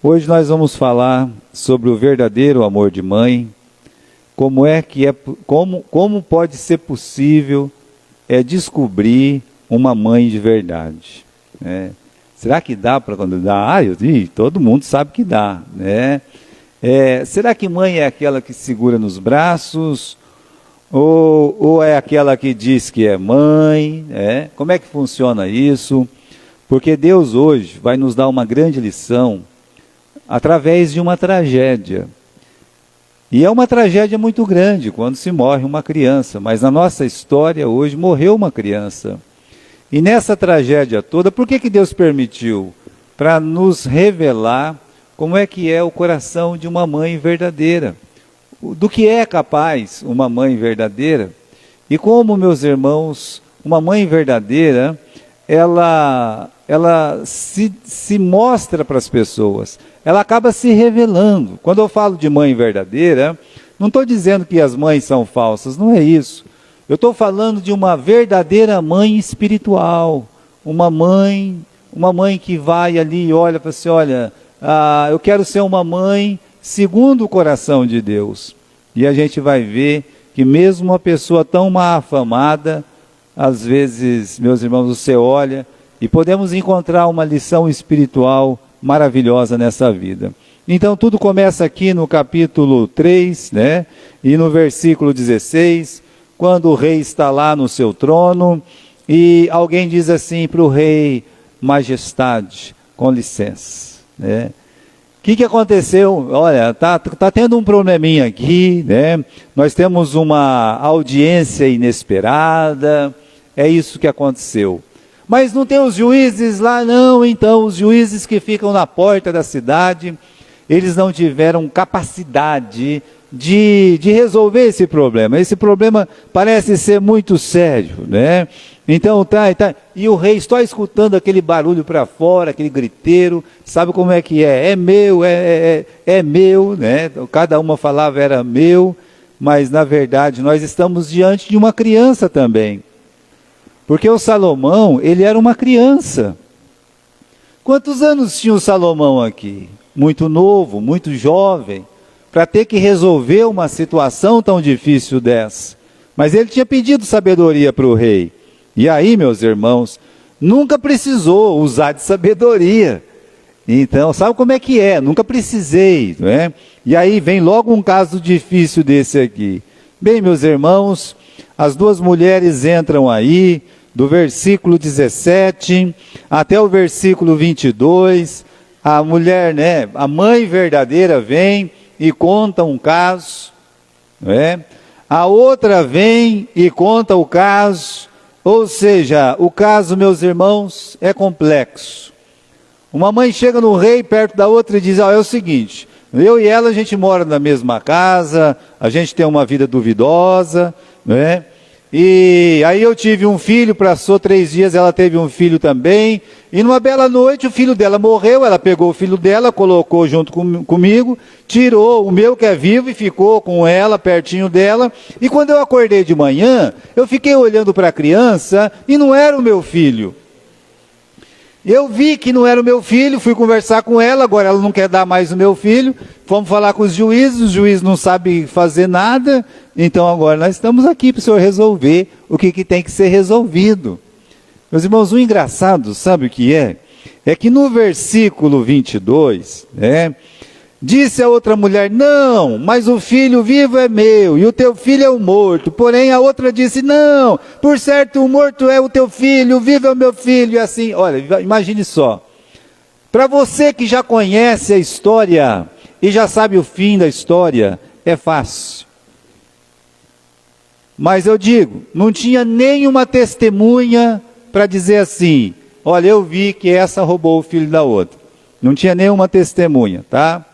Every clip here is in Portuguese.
Hoje nós vamos falar sobre o verdadeiro amor de mãe, como pode ser possível descobrir uma mãe de verdade, né? Será que dá para quando dá? Todo mundo sabe que dá, né? Será que mãe é aquela que segura nos braços? Ou é aquela que diz que é mãe? Como é que funciona isso? Porque Deus hoje vai nos dar uma grande lição através de uma tragédia. E é uma tragédia muito grande quando se morre uma criança, mas na nossa história hoje morreu uma criança. E nessa tragédia toda, por que Deus permitiu? Para nos revelar como é que é o coração de uma mãe verdadeira. Do que é capaz uma mãe verdadeira. E como, meus irmãos, uma mãe verdadeira, ela se mostra para as pessoas. Ela acaba se revelando. Quando eu falo de mãe verdadeira, não estou dizendo que as mães são falsas, não é isso. Eu estou falando de uma verdadeira mãe espiritual, uma mãe que vai ali e olha para assim, olha, eu quero ser uma mãe segundo o coração de Deus. E a gente vai ver que mesmo uma pessoa tão mal afamada, às vezes, meus irmãos, você olha e podemos encontrar uma lição espiritual maravilhosa nessa vida. Então tudo começa aqui no capítulo 3, né? E no versículo 16, quando o rei está lá no seu trono, e alguém diz assim para o rei: majestade, com licença, né? O que aconteceu? Olha, tá tendo um probleminha aqui, né? Nós temos uma audiência inesperada, é isso que aconteceu. Mas não tem os juízes lá não, então os juízes que ficam na porta da cidade, eles não tiveram capacidade de resolver esse problema. Esse problema parece ser muito sério, né? Então e o rei só escutando aquele barulho para fora, aquele griteiro, sabe como é que é? É meu, é meu, né? Cada uma falava era meu, mas na verdade nós estamos diante de uma criança também. Porque o Salomão, ele era uma criança. Quantos anos tinha o Salomão aqui? Muito novo, muito jovem, para ter que resolver uma situação tão difícil dessa. Mas ele tinha pedido sabedoria para o rei. E aí, meus irmãos, nunca precisou usar de sabedoria. Então, sabe como é que é? Nunca precisei, não é? E aí vem logo um caso difícil desse aqui. Bem, meus irmãos, as duas mulheres entram aí, do versículo 17 até o versículo 22, a mulher, né, a mãe verdadeira vem e conta um caso, né? A outra vem e conta o caso, ou seja, o caso, meus irmãos, é complexo. Uma mãe chega no rei perto da outra e diz: é o seguinte, eu e ela a gente mora na mesma casa, a gente tem uma vida duvidosa, né? E aí eu tive um filho, passou 3 dias, ela teve um filho também, e numa bela noite o filho dela morreu, ela pegou o filho dela, colocou junto comigo, tirou o meu que é vivo e ficou com ela, pertinho dela, e quando eu acordei de manhã, eu fiquei olhando para a criança e não era o meu filho. Eu vi que não era o meu filho, fui conversar com ela, agora ela não quer dar mais o meu filho, fomos falar com os juízes não sabem fazer nada, então agora nós estamos aqui para o senhor resolver o que tem que ser resolvido. Meus irmãos, o engraçado, sabe o que é? É que no versículo 22, disse a outra mulher: não, mas o filho vivo é meu, e o teu filho é o morto. Porém a outra disse: não, por certo o morto é o teu filho, o vivo é o meu filho. E assim, olha, imagine só. Para você que já conhece a história, e já sabe o fim da história, é fácil. Mas eu digo, não tinha nenhuma testemunha para dizer assim: olha, eu vi que essa roubou o filho da outra. Não tinha nenhuma testemunha, tá?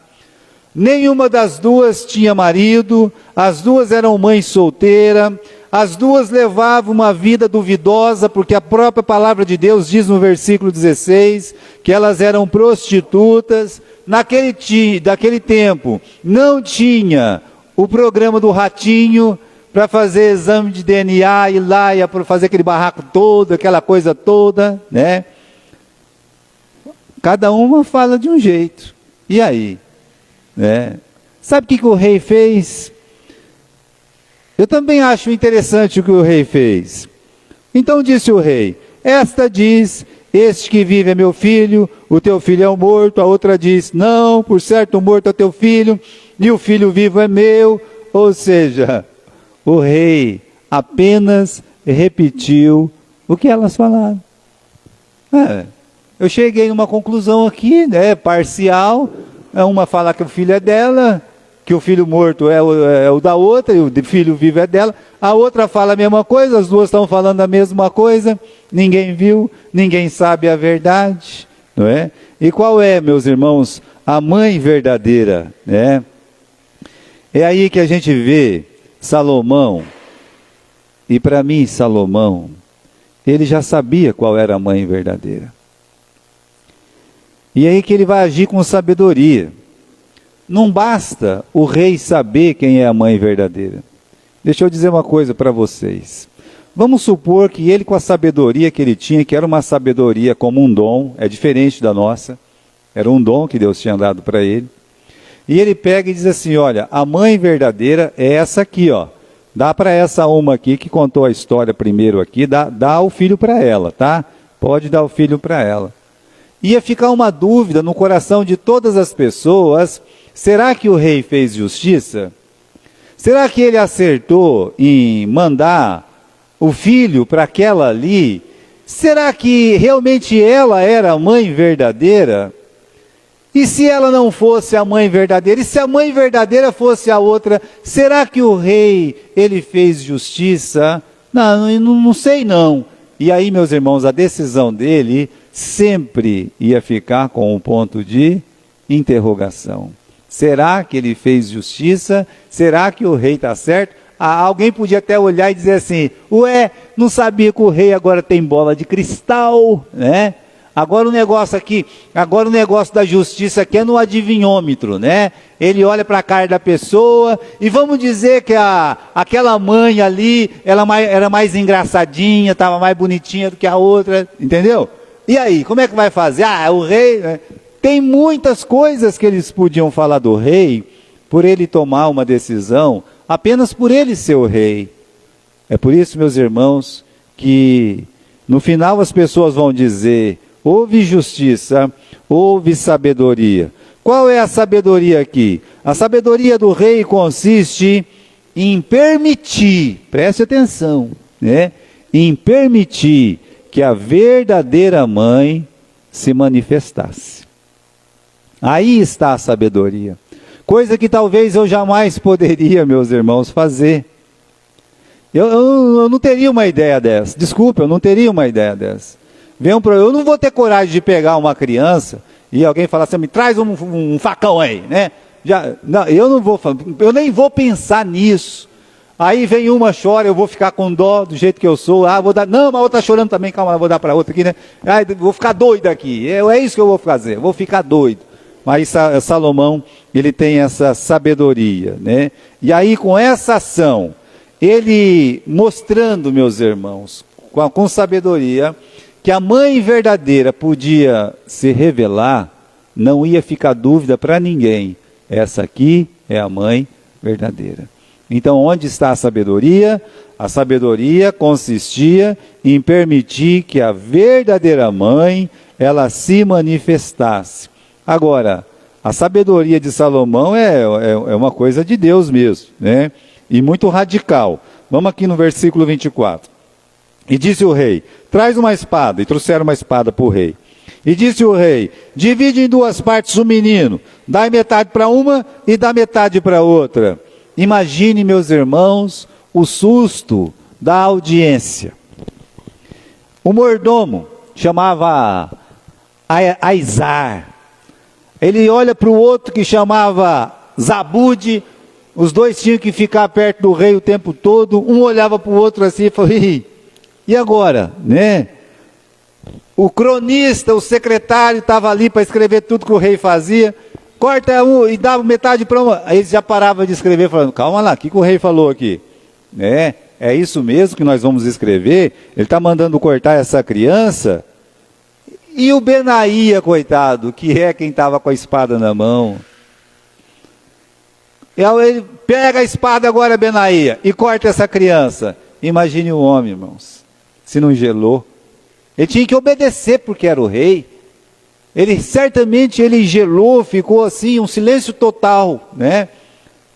Nenhuma das duas tinha marido, as duas eram mães solteiras, as duas levavam uma vida duvidosa, porque a própria palavra de Deus diz no versículo 16, que elas eram prostitutas. Daquele tempo, não tinha o programa do ratinho, para fazer exame de DNA, ir lá e fazer aquele barraco todo, aquela coisa toda, né? Cada uma fala de um jeito. E aí? Né? Sabe o que o rei fez? Eu também acho interessante o que o rei fez. Então disse o rei: esta diz, este que vive é meu filho, o teu filho é o morto. A outra diz, não, por certo o morto é teu filho, e o filho vivo é meu. Ou seja, o rei apenas repetiu o que elas falaram. Eu cheguei numa conclusão aqui, né, parcial. Uma fala que o filho é dela, que o filho morto é o da outra, e o filho vivo é dela. A outra fala a mesma coisa, as duas estão falando a mesma coisa. Ninguém viu, ninguém sabe a verdade, não é? E qual é, meus irmãos, a mãe verdadeira, né? É aí que a gente vê Salomão. E para mim, Salomão, ele já sabia qual era a mãe verdadeira. E aí que ele vai agir com sabedoria. Não basta o rei saber quem é a mãe verdadeira. Deixa eu dizer uma coisa para vocês. Vamos supor que ele, com a sabedoria que ele tinha, que era uma sabedoria como um dom, é diferente da nossa, era um dom que Deus tinha dado para ele, e ele pega e diz assim, olha, a mãe verdadeira é essa aqui, ó. Dá para essa uma aqui que contou a história primeiro aqui, dá o filho para ela, tá? Pode dar o filho para ela. Ia ficar uma dúvida no coração de todas as pessoas: será que o rei fez justiça? Será que ele acertou em mandar o filho para aquela ali? Será que realmente ela era a mãe verdadeira? E se ela não fosse a mãe verdadeira? E se a mãe verdadeira fosse a outra? Será que o rei, ele fez justiça? Não sei não. E aí, meus irmãos, a decisão dele sempre ia ficar com um ponto de interrogação. Será que ele fez justiça? Será que o rei está certo? Alguém podia até olhar e dizer assim, ué, não sabia que o rei agora tem bola de cristal, né? Agora o negócio da justiça aqui é no adivinhômetro, né? Ele olha para a cara da pessoa e vamos dizer que aquela mãe ali, ela era mais engraçadinha, estava mais bonitinha do que a outra, entendeu? E aí, como é que vai fazer? O rei... Né? Tem muitas coisas que eles podiam falar do rei, por ele tomar uma decisão, apenas por ele ser o rei. É por isso, meus irmãos, que no final as pessoas vão dizer, houve justiça, houve sabedoria. Qual é a sabedoria aqui? A sabedoria do rei consiste em permitir, preste atenção, né? Em permitir que a verdadeira mãe se manifestasse. Aí está a sabedoria. Coisa que talvez eu jamais poderia, meus irmãos, fazer. Eu não teria uma ideia dessa. Desculpa, eu não teria uma ideia dessa. Eu não vou ter coragem de pegar uma criança e alguém falar assim, me traz um facão aí, né? Eu nem vou pensar nisso. Aí vem uma, chora, eu vou ficar com dó do jeito que eu sou. Vou dar, não, mas a outra está chorando também, calma, vou dar para outra aqui, né? Vou ficar doido aqui. É isso que eu vou fazer, vou ficar doido. Mas Salomão, ele tem essa sabedoria, né? E aí com essa ação, ele mostrando, meus irmãos, com sabedoria, que a mãe verdadeira podia se revelar, não ia ficar dúvida para ninguém. Essa aqui é a mãe verdadeira. Então, onde está a sabedoria? A sabedoria consistia em permitir que a verdadeira mãe, ela se manifestasse. Agora, a sabedoria de Salomão é uma coisa de Deus mesmo, né? E muito radical. Vamos aqui no versículo 24. E disse o rei, traz uma espada. E trouxeram uma espada para o rei. E disse o rei, divide em duas partes o menino. Dá metade para uma e dá metade para outra. Imagine, meus irmãos, o susto da audiência. O mordomo chamava Aizar. Ele olha para o outro que chamava Zabude. Os dois tinham que ficar perto do rei o tempo todo. Um olhava para o outro assim e falou, e agora, né? O cronista, o secretário, estava ali para escrever tudo que o rei fazia. Corta um e dava metade para uma. Aí eles já paravam de escrever, falando, calma lá, o que o rei falou aqui? É isso mesmo que nós vamos escrever? Ele está mandando cortar essa criança? E o Benaía, coitado, que é quem estava com a espada na mão. Ele pega a espada agora, Benaía, e corta essa criança. Imagine o homem, irmãos, se não gelou. Ele tinha que obedecer porque era o rei. Certamente ele gelou, ficou assim, um silêncio total, né?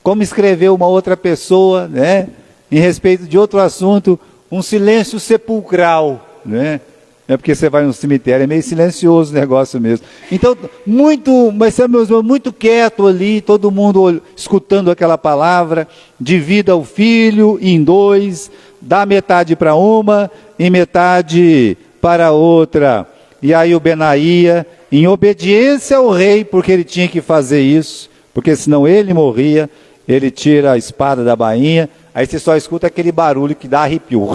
Como escreveu uma outra pessoa, né? Em respeito de outro assunto, um silêncio sepulcral, né? É porque você vai no cemitério, é meio silencioso o negócio mesmo. Então, muito quieto ali, todo mundo escutando aquela palavra, divida o filho em dois, dá metade para uma e metade para outra. E aí o Benaía, em obediência ao rei, porque ele tinha que fazer isso, porque senão ele morria, ele tira a espada da bainha, aí você só escuta aquele barulho que dá arrepio,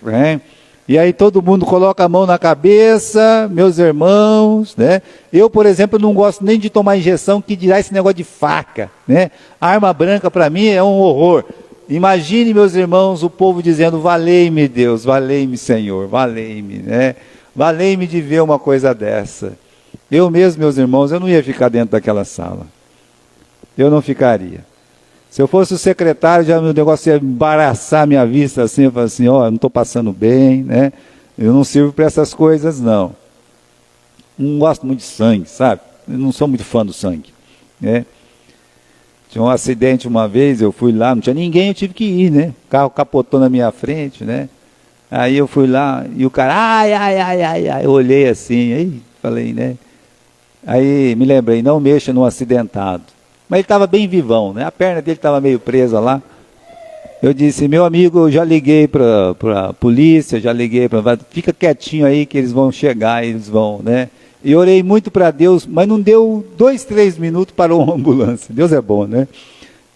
né? E aí todo mundo coloca a mão na cabeça, meus irmãos, né? Eu, por exemplo, não gosto nem de tomar injeção, que dirá esse negócio de faca, né? Arma branca para mim é um horror. Imagine, meus irmãos, o povo dizendo, valei-me Deus, valei-me Senhor, valei-me, né? Valei-me de ver uma coisa dessa. Eu mesmo, meus irmãos, eu não ia ficar dentro daquela sala. Eu não ficaria. Se eu fosse o secretário, já o negócio ia embaraçar a minha vista assim, eu falava assim, eu não estou passando bem, né? Eu não sirvo para essas coisas, não. Não gosto muito de sangue, sabe? Eu não sou muito fã do sangue, né? Tinha um acidente uma vez, eu fui lá, não tinha ninguém, eu tive que ir, né? O carro capotou na minha frente, né? Aí eu fui lá, e o cara, ai, eu olhei assim, aí falei, né? Aí me lembrei, não mexa no acidentado. Mas ele estava bem vivão, né? A perna dele estava meio presa lá. Eu disse, meu amigo, eu já liguei para a polícia, fica quietinho aí que eles vão chegar, eles vão, né? E orei muito para Deus, mas não deu 2, 3 minutos, parou uma ambulância. Deus é bom, né?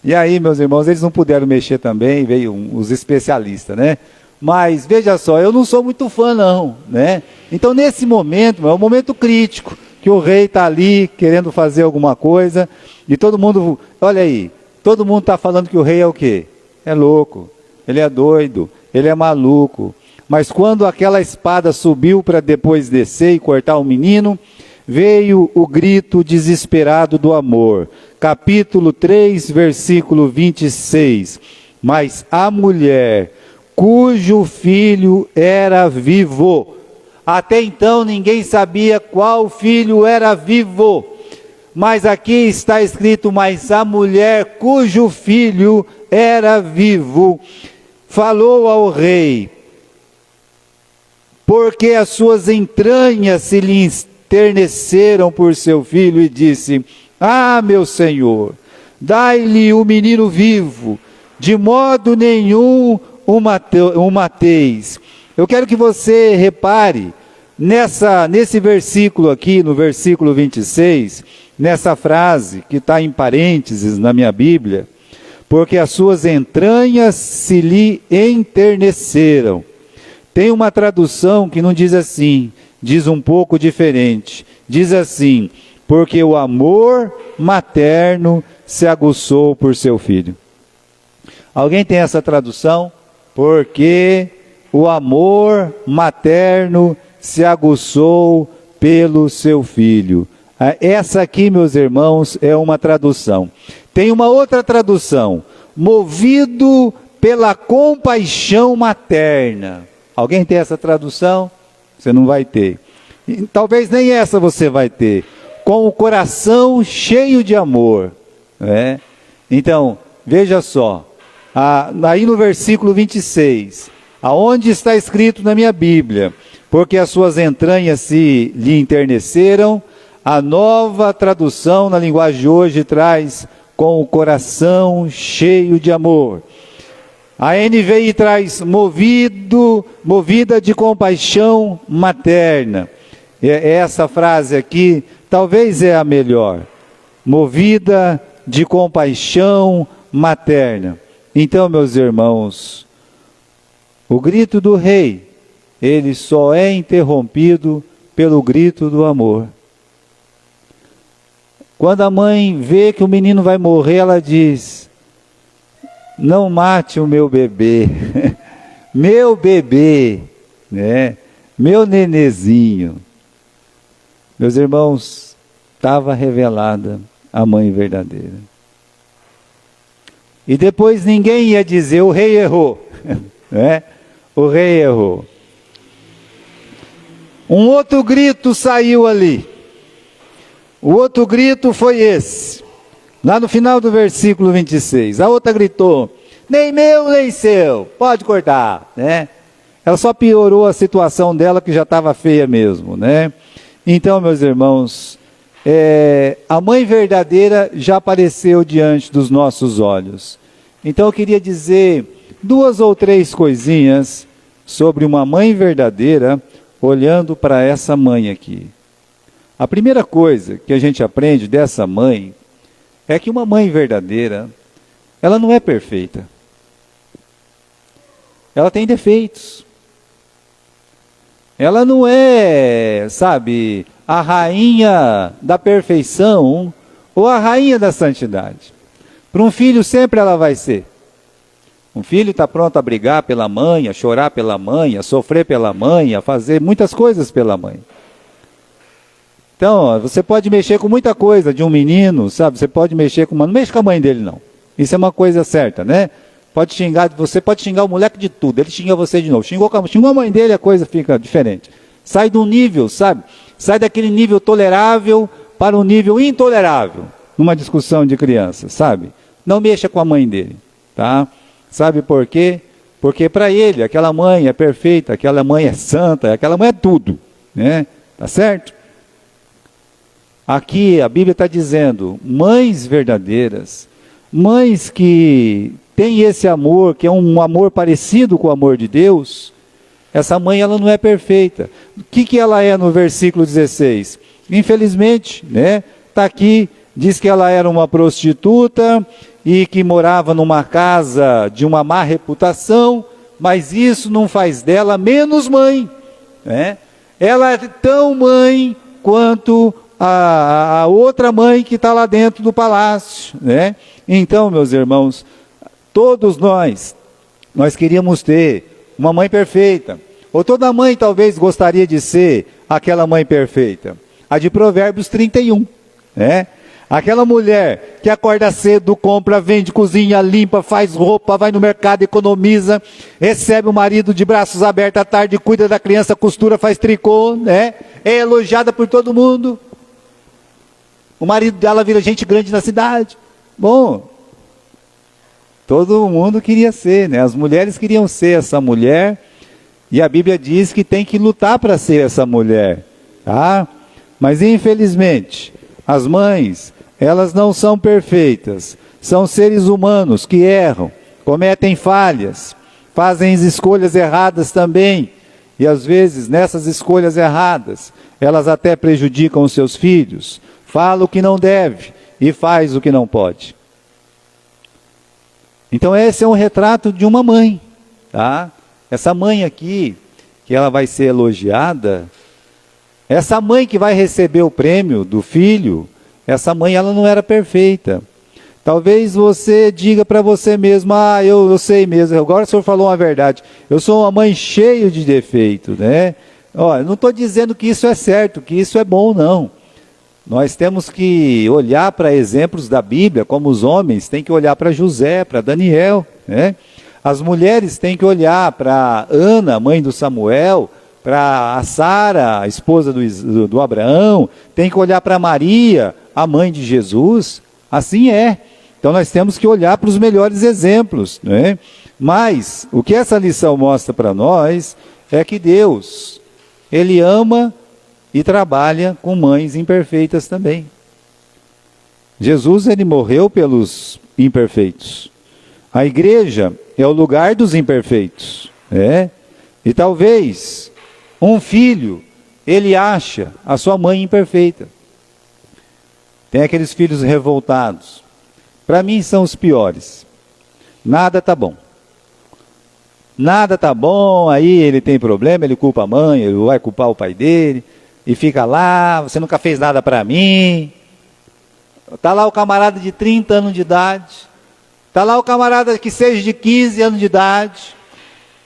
E aí, meus irmãos, eles não puderam mexer também, veio os especialistas, né? Mas, veja só, eu não sou muito fã não, né? Então, nesse momento, é um momento crítico, que o rei está ali querendo fazer alguma coisa, e todo mundo, olha aí, todo mundo está falando que o rei é o quê? É louco, ele é doido, ele é maluco. Mas quando aquela espada subiu para depois descer e cortar o menino, veio o grito desesperado do amor. Capítulo 3, versículo 26. Mas a mulher, cujo filho era vivo, até então ninguém sabia qual filho era vivo, mas aqui está escrito, mas a mulher cujo filho era vivo, falou ao rei, porque as suas entranhas se lhe enterneceram por seu filho, e disse, meu senhor, dai-lhe o menino vivo, de modo nenhum o mateis. Eu quero que você repare nesse versículo aqui, no versículo 26, nessa frase que está em parênteses na minha Bíblia, porque as suas entranhas se lhe enterneceram. Tem uma tradução que não diz assim, diz um pouco diferente. Diz assim, porque o amor materno se aguçou por seu filho. Alguém tem essa tradução? Porque o amor materno se aguçou pelo seu filho. Essa aqui, meus irmãos, é uma tradução. Tem uma outra tradução. Movido pela compaixão materna. Alguém tem essa tradução? Você não vai ter. E, talvez nem essa você vai ter. Com o coração cheio de amor. Né? Então, veja só. Aí no versículo 26, aonde está escrito na minha Bíblia, porque as suas entranhas se lhe enterneceram, a nova tradução na linguagem de hoje traz com o coração cheio de amor. A NVI traz movida de compaixão materna. Essa frase aqui talvez é a melhor. Movida de compaixão materna. Então, meus irmãos, o grito do rei, ele só é interrompido pelo grito do amor. Quando a mãe vê que o menino vai morrer, ela diz, não mate o meu bebê, meu bebê, né? Meu nenezinho. Meus irmãos, estava revelada a mãe verdadeira. E depois ninguém ia dizer, o rei errou. Né? O rei errou. Um outro grito saiu ali. O outro grito foi esse. Lá no final do versículo 26. A outra gritou, nem meu, nem seu. Pode cortar. Né? Ela só piorou a situação dela, que já estava feia mesmo. Né? Então, meus irmãos, a mãe verdadeira já apareceu diante dos nossos olhos. Então eu queria dizer 2 ou 3 coisinhas sobre uma mãe verdadeira, olhando para essa mãe aqui. A primeira coisa que a gente aprende dessa mãe é que uma mãe verdadeira, ela não é perfeita. Ela tem defeitos. Ela não é, sabe, a rainha da perfeição ou a rainha da santidade. Para um filho sempre ela vai ser. Um filho está pronto a brigar pela mãe, a chorar pela mãe, a sofrer pela mãe, a fazer muitas coisas pela mãe. Então, você pode mexer com muita coisa de um menino, sabe? Você pode mexer com uma... Não mexe com a mãe dele, não. Isso é uma coisa certa, né? Você pode xingar o moleque de tudo, ele xinga você de novo. Xingou a mãe dele, a coisa fica diferente. Sai de um nível, sabe? Sai daquele nível tolerável para um nível intolerável, numa discussão de criança, sabe? Não mexa com a mãe dele, tá? Sabe por quê? Porque para ele, aquela mãe é perfeita, aquela mãe é santa, aquela mãe é tudo, né? Tá certo? Aqui a Bíblia está dizendo, mães verdadeiras, mães que têm esse amor, que é um amor parecido com o amor de Deus, essa mãe ela não é perfeita. O que ela é no versículo 16? Infelizmente, né? Está aqui, diz que ela era uma prostituta e que morava numa casa de uma má reputação, mas isso não faz dela menos mãe, né? Ela é tão mãe quanto a outra mãe que está lá dentro do palácio, né? Então, meus irmãos, todos nós queríamos ter uma mãe perfeita, ou toda mãe talvez gostaria de ser aquela mãe perfeita, a de Provérbios 31, né? Aquela mulher que acorda cedo, compra, vende, cozinha, limpa, faz roupa, vai no mercado, economiza, recebe o marido de braços abertos à tarde, cuida da criança, costura, faz tricô, né? É elogiada por todo mundo. O marido dela vira gente grande na cidade. Bom, todo mundo queria ser, né? As mulheres queriam ser essa mulher, e a Bíblia diz que tem que lutar para ser essa mulher, tá? Mas infelizmente, as mães, elas não são perfeitas, são seres humanos que erram, cometem falhas, fazem escolhas erradas também, e às vezes nessas escolhas erradas, elas até prejudicam os seus filhos, falam o que não deve e faz o que não pode. Então esse é um retrato de uma mãe, tá? Essa mãe aqui, que ela vai ser elogiada, essa mãe que vai receber o prêmio do filho, essa mãe ela não era perfeita. Talvez você diga para você mesmo, eu sei mesmo, agora o senhor falou uma verdade, eu sou uma mãe cheia de defeito, né? Olha, não estou dizendo que isso é certo, que isso é bom, não. Nós temos que olhar para exemplos da Bíblia, como os homens têm que olhar para José, para Daniel, né? As mulheres têm que olhar para Ana, mãe do Samuel, para a Sara, a esposa do Abraão, tem que olhar para Maria, a mãe de Jesus. Assim é. Então nós temos que olhar para os melhores exemplos, né? Mas o que essa lição mostra para nós é que Deus, Ele ama e trabalha com mães imperfeitas também. Jesus, Ele morreu pelos imperfeitos. A igreja é o lugar dos imperfeitos, né? E talvez um filho, ele acha a sua mãe imperfeita. Tem aqueles filhos revoltados. Para mim são os piores. Nada está bom. Nada está bom, aí ele tem problema, ele culpa a mãe, ele vai culpar o pai dele, e fica lá, você nunca fez nada para mim. Está lá o camarada de 30 anos de idade, está lá o camarada que seja de 15 anos de idade,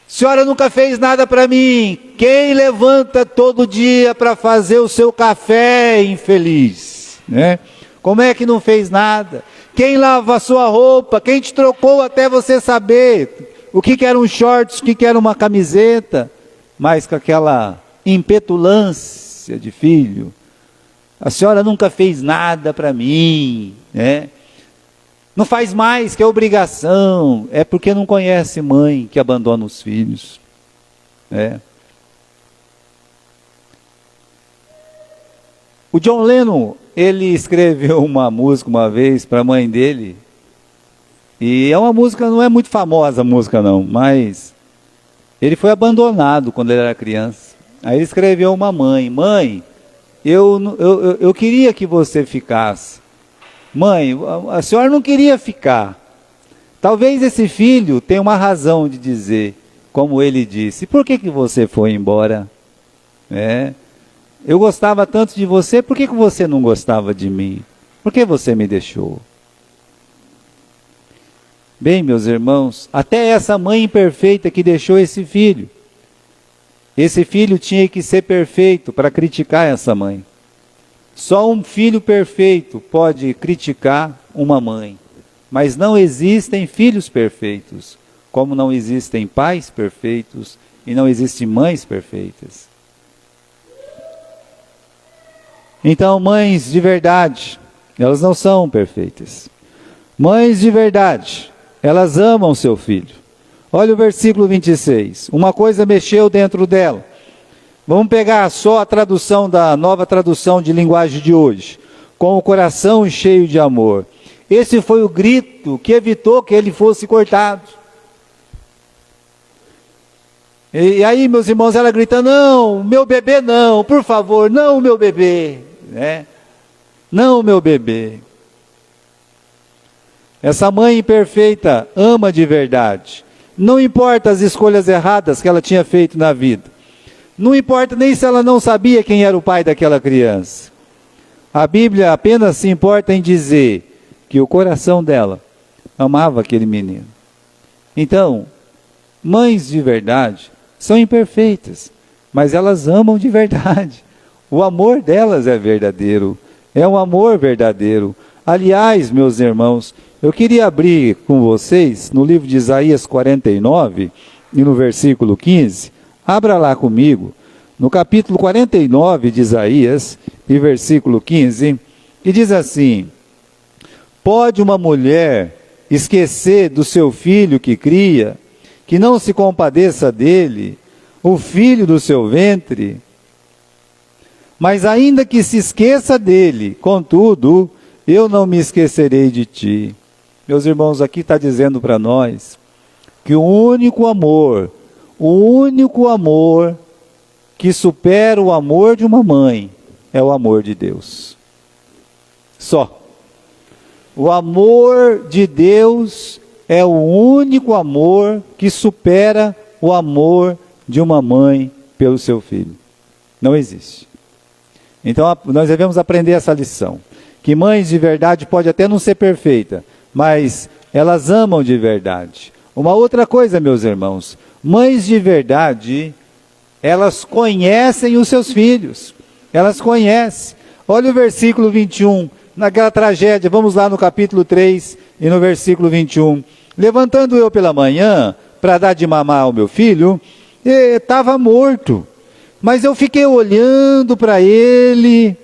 senhora nunca fez nada para mim. Quem levanta todo dia para fazer o seu café, infeliz? Né? Como é que não fez nada? Quem lava a sua roupa? Quem te trocou até você saber o que era um shorts, o que era uma camiseta? Mas com aquela impetulância de filho. A senhora nunca fez nada para mim, né? Não faz mais que é obrigação. É porque não conhece mãe que abandona os filhos, né? O John Lennon, ele escreveu uma música uma vez para a mãe dele, e é uma música, não é muito famosa a música não, mas ele foi abandonado quando ele era criança. Aí ele escreveu uma mãe: mãe, eu queria que você ficasse. Mãe, a senhora não queria ficar. Talvez esse filho tenha uma razão de dizer, como ele disse: por que você foi embora? Eu gostava tanto de você, por que você não gostava de mim? Por que você me deixou? Bem, meus irmãos, até essa mãe imperfeita que deixou esse filho tinha que ser perfeito para criticar essa mãe. Só um filho perfeito pode criticar uma mãe. Mas não existem filhos perfeitos, como não existem pais perfeitos e não existem mães perfeitas. Então, mães de verdade, elas não são perfeitas. Mães de verdade, elas amam seu filho. Olha o versículo 26. Uma coisa mexeu dentro dela. Vamos pegar só a tradução da nova tradução de linguagem de hoje. Com o coração cheio de amor. Esse foi o grito que evitou que ele fosse cortado. E aí, meus irmãos, ela grita: não, meu bebê não, por favor, não, meu bebê. Não, meu bebê. Essa mãe imperfeita ama de verdade. Não importa as escolhas erradas que ela tinha feito na vida. Não importa nem se ela não sabia quem era o pai daquela criança. A Bíblia apenas se importa em dizer que o coração dela amava aquele menino. Então, mães de verdade são imperfeitas, mas elas amam de verdade. O amor delas é verdadeiro, é um amor verdadeiro. Aliás, meus irmãos, eu queria abrir com vocês no livro de Isaías 49 e no versículo 15. Abra lá comigo, no capítulo 49 de Isaías e versículo 15, que diz assim: pode uma mulher esquecer do seu filho que cria, que não se compadeça dele, o filho do seu ventre? Mas ainda que se esqueça dele, contudo, eu não me esquecerei de ti. Meus irmãos, aqui está dizendo para nós que o único amor que supera o amor de uma mãe é o amor de Deus. Só. O amor de Deus é o único amor que supera o amor de uma mãe pelo seu filho. Não existe. Então nós devemos aprender essa lição. Que mães de verdade podem até não ser perfeitas, mas elas amam de verdade. Uma outra coisa, meus irmãos, mães de verdade, elas conhecem os seus filhos. Elas conhecem. Olha o versículo 21, naquela tragédia, vamos lá no capítulo 3 e no versículo 21. Levantando eu pela manhã para dar de mamar ao meu filho, estava morto. Mas eu fiquei olhando para ele,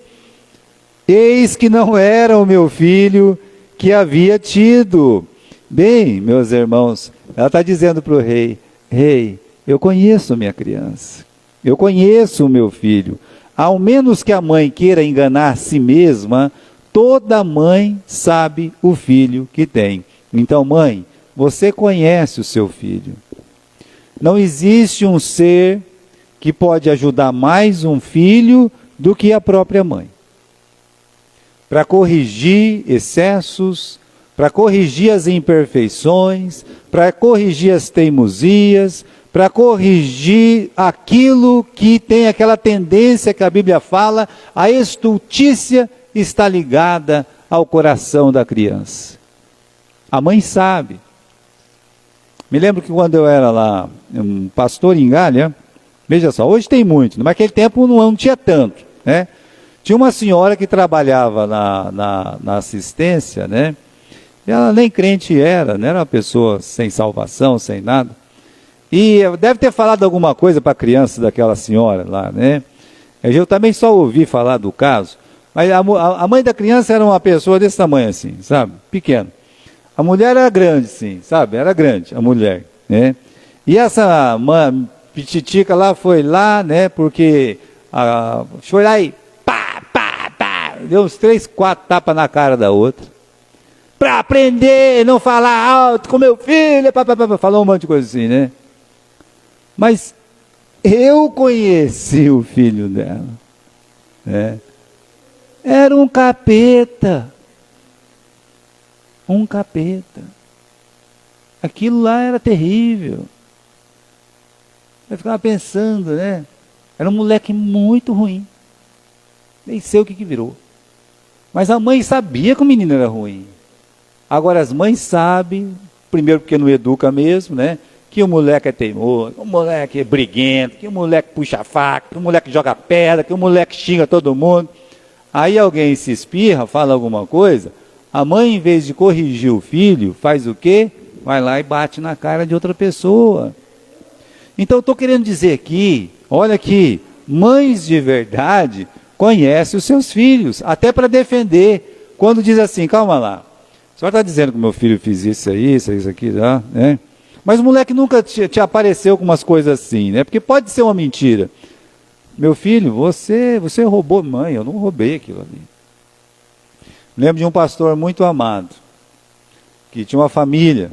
eis que não era o meu filho que havia tido. Bem, meus irmãos, ela está dizendo para o rei: rei, eu conheço minha criança, eu conheço o meu filho. Ao menos que a mãe queira enganar a si mesma, toda mãe sabe o filho que tem. Então, mãe, você conhece o seu filho. Não existe um ser que pode ajudar mais um filho do que a própria mãe. Para corrigir excessos, para corrigir as imperfeições, para corrigir as teimosias, para corrigir aquilo que tem aquela tendência que a Bíblia fala, a estultícia está ligada ao coração da criança. A mãe sabe. Me lembro que quando eu era lá um pastor em Galha, veja só, hoje tem muito, mas naquele tempo não tinha tanto, né? Tinha uma senhora que trabalhava na assistência, né? E ela nem crente era, né? Era uma pessoa sem salvação, sem nada. E deve ter falado alguma coisa para a criança daquela senhora lá, né? Eu também só ouvi falar do caso, mas a mãe da criança era uma pessoa desse tamanho assim, sabe? Pequena. A mulher era grande, sim, sabe? Era grande, a mulher, né? E essa pititica lá foi lá, né? Porque foi lá e pá, deu uns 3, 4 tapas na cara da outra. Para aprender, não falar alto com meu filho, falou um monte de coisa assim, né? Mas eu conheci o filho dela, né? Era um capeta. Um capeta. Aquilo lá era terrível. Eu ficava pensando, né? Era um moleque muito ruim. Nem sei o que virou. Mas a mãe sabia que o menino era ruim. Agora as mães sabem, primeiro porque não educa mesmo, né? Que o moleque é teimoso, que o moleque é briguento, que o moleque puxa faca, que o moleque joga pedra, que o moleque xinga todo mundo. Aí alguém se espirra, fala alguma coisa, a mãe, em vez de corrigir o filho, faz o quê? Vai lá e bate na cara de outra pessoa. Então eu estou querendo dizer aqui, olha aqui, mães de verdade conhecem os seus filhos, até para defender. Quando diz assim, calma lá, a senhora está dizendo que meu filho fez isso aí, isso aqui, né? Mas o moleque nunca te apareceu com umas coisas assim, né? Porque pode ser uma mentira. Meu filho, você roubou, mãe, eu não roubei aquilo ali. Lembro de um pastor muito amado, que tinha uma família,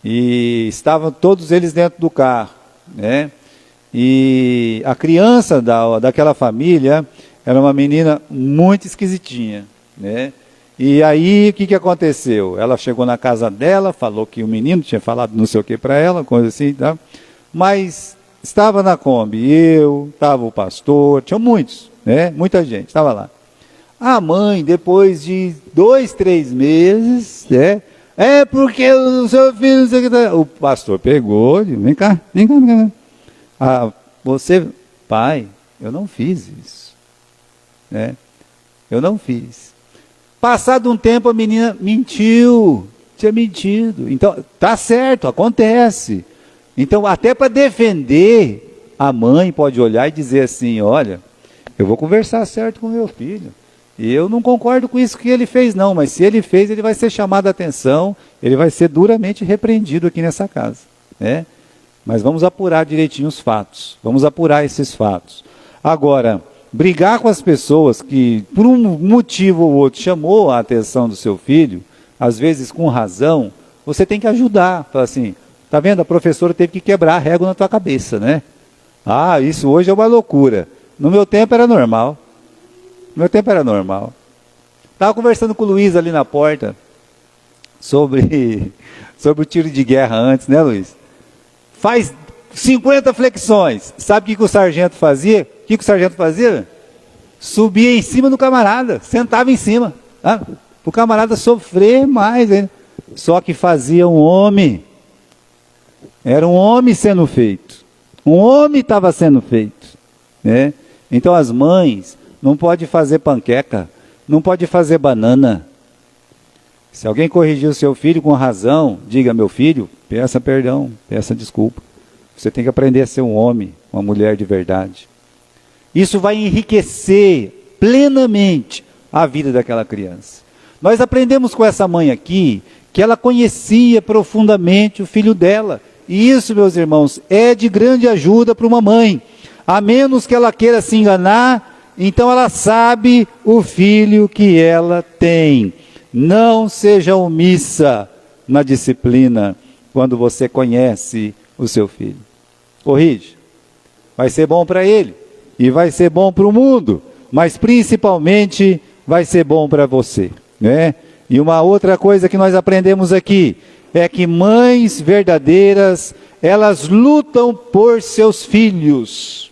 e estavam todos eles dentro do carro, né? E a criança daquela família era uma menina muito esquisitinha, né? E aí, o que aconteceu? Ela chegou na casa dela, falou que o menino tinha falado não sei o que para ela, coisa assim, tá? Mas estava na Kombi, estava o pastor, tinha muitos, né? Muita gente, estava lá. A mãe, depois de 2, 3 meses, né? É porque o seu filho, não sei o que, o pastor pegou, vem cá. Você, pai, eu não fiz isso, né? Eu não fiz. Passado um tempo, a menina mentiu, tinha mentido. Então, tá certo, acontece. Então, até para defender, a mãe pode olhar e dizer assim, olha, eu vou conversar certo com meu filho. E eu não concordo com isso que ele fez, não. Mas se ele fez, ele vai ser chamado a atenção, ele vai ser duramente repreendido aqui nessa casa, né? Mas vamos apurar direitinho os fatos. Vamos apurar esses fatos. Agora, brigar com as pessoas que, por um motivo ou outro, chamou a atenção do seu filho, às vezes com razão, você tem que ajudar. Fala assim, tá vendo? A professora teve que quebrar a régua na tua cabeça, né? Ah, isso hoje é uma loucura. No meu tempo era normal. No meu tempo era normal. Estava conversando com o Luiz ali na porta sobre o tiro de guerra antes, né, Luiz? Faz 50 flexões. Sabe o que o sargento fazia? O que o sargento fazia? Subia em cima do camarada, sentava em cima, tá? Para o camarada sofrer mais, hein? Só que fazia um homem. Era um homem sendo feito. Um homem estava sendo feito, né? Então as mães não podem fazer panqueca, não podem fazer banana. Se alguém corrigir o seu filho com razão, diga, meu filho, peça perdão, peça desculpa. Você tem que aprender a ser um homem, uma mulher de verdade. Isso vai enriquecer plenamente a vida daquela criança. Nós aprendemos com essa mãe aqui que ela conhecia profundamente o filho dela. E isso, meus irmãos, é de grande ajuda para uma mãe. A menos que ela queira se enganar, então ela sabe o filho que ela tem. Não seja omissa na disciplina quando você conhece o seu filho. Corrige. Vai ser bom para ele. E vai ser bom para o mundo. Mas principalmente vai ser bom para você, né? E uma outra coisa que nós aprendemos aqui é que mães verdadeiras, elas lutam por seus filhos.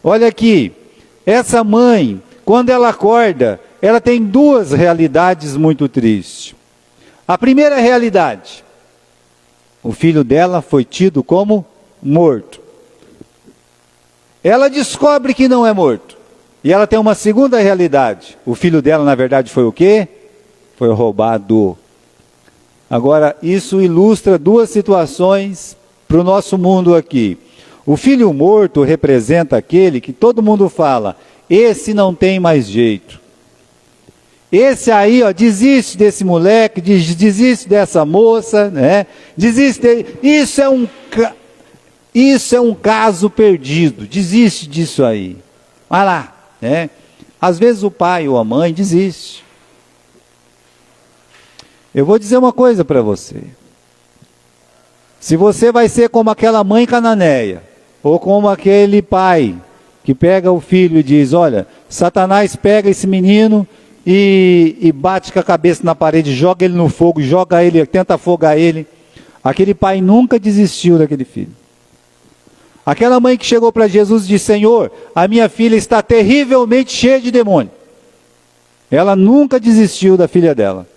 Olha aqui, essa mãe, quando ela acorda, ela tem 2 realidades muito tristes. A primeira realidade, o filho dela foi tido como morto. Ela descobre que não é morto. E ela tem uma segunda realidade. O filho dela, na verdade, foi o quê? Foi roubado. Agora, isso ilustra duas situações para o nosso mundo aqui. O filho morto representa aquele que todo mundo fala, esse não tem mais jeito. Esse aí, ó, desiste desse moleque, desiste dessa moça, né? Desiste dele. Isso é um caso perdido. Desiste disso aí. Vai lá, né? Às vezes o pai ou a mãe desiste. Eu vou dizer uma coisa para você. Se você vai ser como aquela mãe cananeia, ou como aquele pai que pega o filho e diz, olha, Satanás pega esse menino e bate com a cabeça na parede, joga ele no fogo, joga ele, tenta afogar ele. Aquele pai nunca desistiu daquele filho. Aquela mãe que chegou para Jesus e disse, Senhor, a minha filha está terrivelmente cheia de demônio. Ela nunca desistiu da filha dela.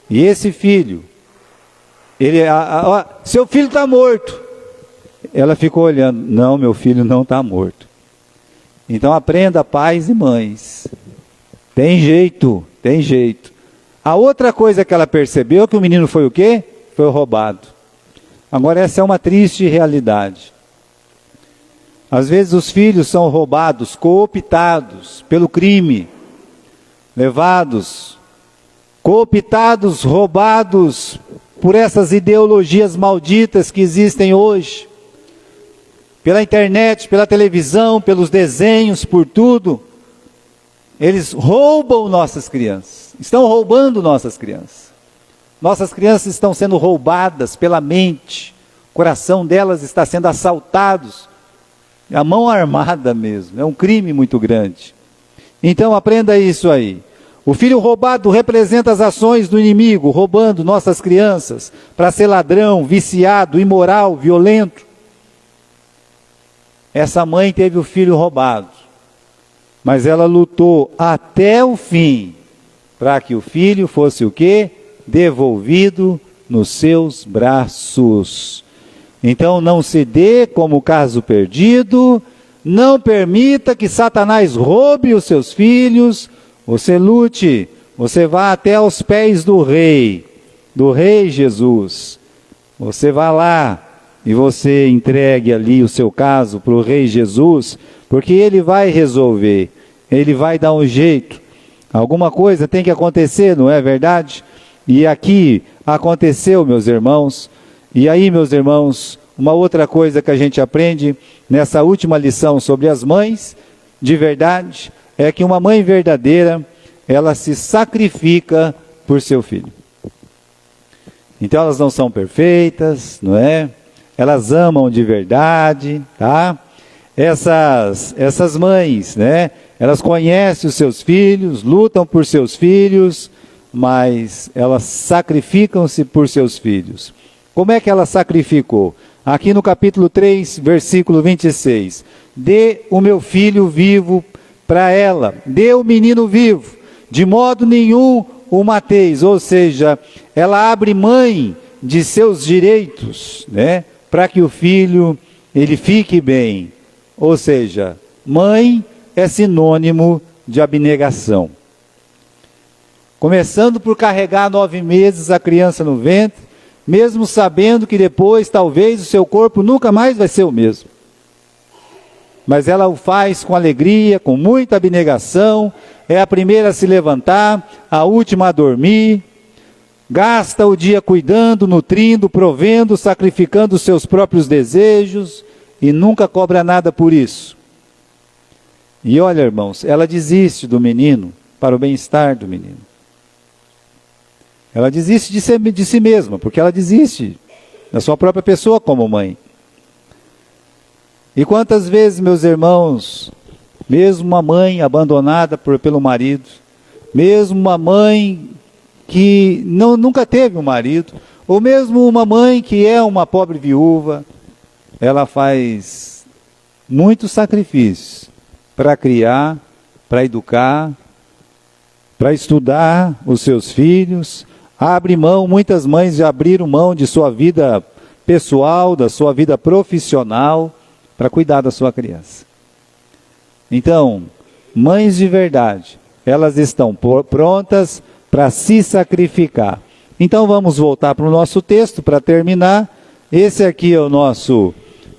E esse filho, seu filho está morto. Ela ficou olhando, não, meu filho não está morto. Então aprenda, pais e mães. Tem jeito, tem jeito. A outra coisa que ela percebeu, que o menino foi o quê? Foi roubado. Agora essa é uma triste realidade. Às vezes os filhos são roubados, cooptados pelo crime, levados, cooptados, roubados por essas ideologias malditas que existem hoje, pela internet, pela televisão, pelos desenhos, por tudo. Eles roubam nossas crianças, estão roubando nossas crianças. Nossas crianças estão sendo roubadas pela mente, o coração delas está sendo assaltado, a mão armada mesmo, é um crime muito grande. Então aprenda isso aí. O filho roubado representa as ações do inimigo, roubando nossas crianças para ser ladrão, viciado, imoral, violento. Essa mãe teve o filho roubado, mas ela lutou até o fim para que o filho fosse o quê? Devolvido nos seus braços. Então não se dê como caso perdido, não permita que Satanás roube os seus filhos. Você lute, você vá até aos pés do Rei Jesus. Você vá lá e você entregue ali o seu caso para o Rei Jesus, porque Ele vai resolver, Ele vai dar um jeito. Alguma coisa tem que acontecer, não é verdade? E aqui aconteceu, meus irmãos. E aí, meus irmãos, uma outra coisa que a gente aprende nessa última lição sobre as mães, de verdade, é que uma mãe verdadeira, ela se sacrifica por seu filho. Então elas não são perfeitas, não é? Elas amam de verdade, tá? Essas mães, né? Elas conhecem os seus filhos, lutam por seus filhos, mas elas sacrificam-se por seus filhos. Como é que ela sacrificou? Aqui no capítulo 3, versículo 26. Dê o meu filho vivo para ela, dê o menino vivo, de modo nenhum o mateis. Ou seja, ela abre mão de seus direitos, né? Para que o filho, ele fique bem. Ou seja, mãe é sinônimo de abnegação. Começando por carregar 9 meses a criança no ventre, mesmo sabendo que depois, talvez, o seu corpo nunca mais vai ser o mesmo. Mas ela o faz com alegria, com muita abnegação, é a primeira a se levantar, a última a dormir, gasta o dia cuidando, nutrindo, provendo, sacrificando os seus próprios desejos e nunca cobra nada por isso. E olha, irmãos, ela desiste do menino para o bem-estar do menino. Ela desiste de si mesma, porque ela desiste da sua própria pessoa como mãe. E quantas vezes, meus irmãos, mesmo uma mãe abandonada pelo marido, mesmo uma mãe que nunca teve um marido, ou mesmo uma mãe que é uma pobre viúva, ela faz muitos sacrifícios para criar, para educar, para estudar os seus filhos. Abre mão, muitas mães já abriram mão de sua vida pessoal, da sua vida profissional, para cuidar da sua criança. Então, mães de verdade, elas estão prontas para se sacrificar. Então vamos voltar para o nosso texto para terminar. Esse aqui é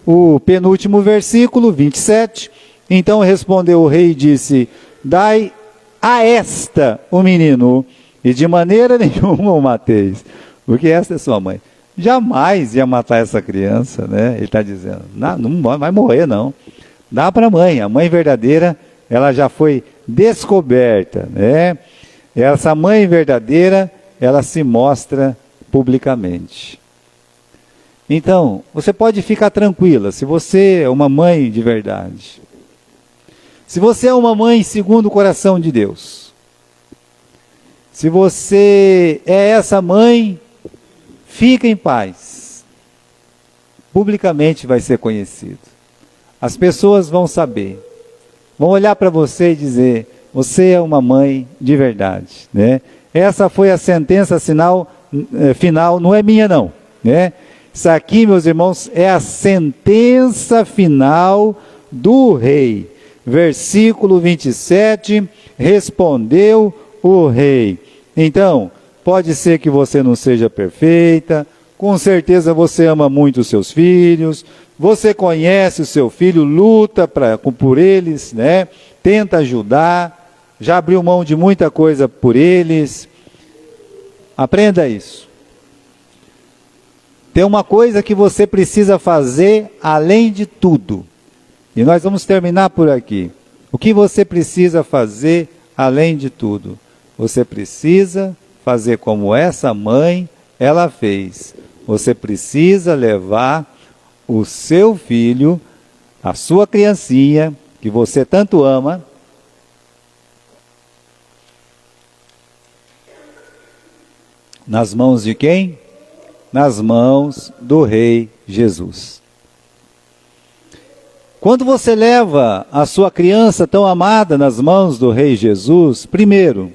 o penúltimo versículo, 27. Então respondeu o rei e disse: dai a esta o menino, e de maneira nenhuma o mateis, porque esta é sua mãe. Jamais ia matar essa criança, né? Ele está dizendo, não vai morrer não. Dá para a mãe verdadeira, ela já foi descoberta, né? Essa mãe verdadeira, ela se mostra publicamente. Então, você pode ficar tranquila, se você é uma mãe de verdade. Se você é uma mãe segundo o coração de Deus. Se você é essa mãe, fica em paz. Publicamente vai ser conhecido. As pessoas vão saber. Vão olhar para você e dizer, você é uma mãe de verdade, né? Essa foi a sentença final, não é minha não, né? Isso aqui, meus irmãos, é a sentença final do rei. Versículo 27, respondeu o rei. Então, pode ser que você não seja perfeita, com certeza você ama muito os seus filhos, você conhece o seu filho, luta por eles, né? Tenta ajudar, já abriu mão de muita coisa por eles. Aprenda isso. Tem uma coisa que você precisa fazer além de tudo. E nós vamos terminar por aqui. O que você precisa fazer além de tudo? Você precisa fazer como essa mãe, ela fez. Você precisa levar o seu filho, a sua criancinha, que você tanto ama, nas mãos de quem? Nas mãos do Rei Jesus. Quando você leva a sua criança tão amada nas mãos do Rei Jesus, primeiro,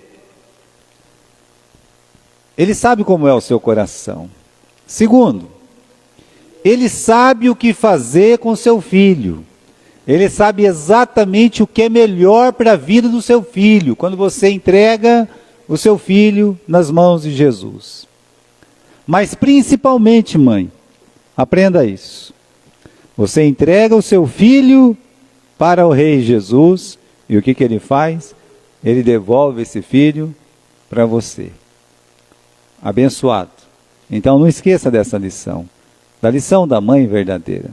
ele sabe como é o seu coração. Segundo, ele sabe o que fazer com seu filho. Ele sabe exatamente o que é melhor para a vida do seu filho, quando você entrega o seu filho nas mãos de Jesus. Mas principalmente, mãe, aprenda isso. Você entrega o seu filho para o Rei Jesus, e o que ele faz? Ele devolve esse filho para você. Abençoado. Então não esqueça dessa lição, da lição da mãe verdadeira.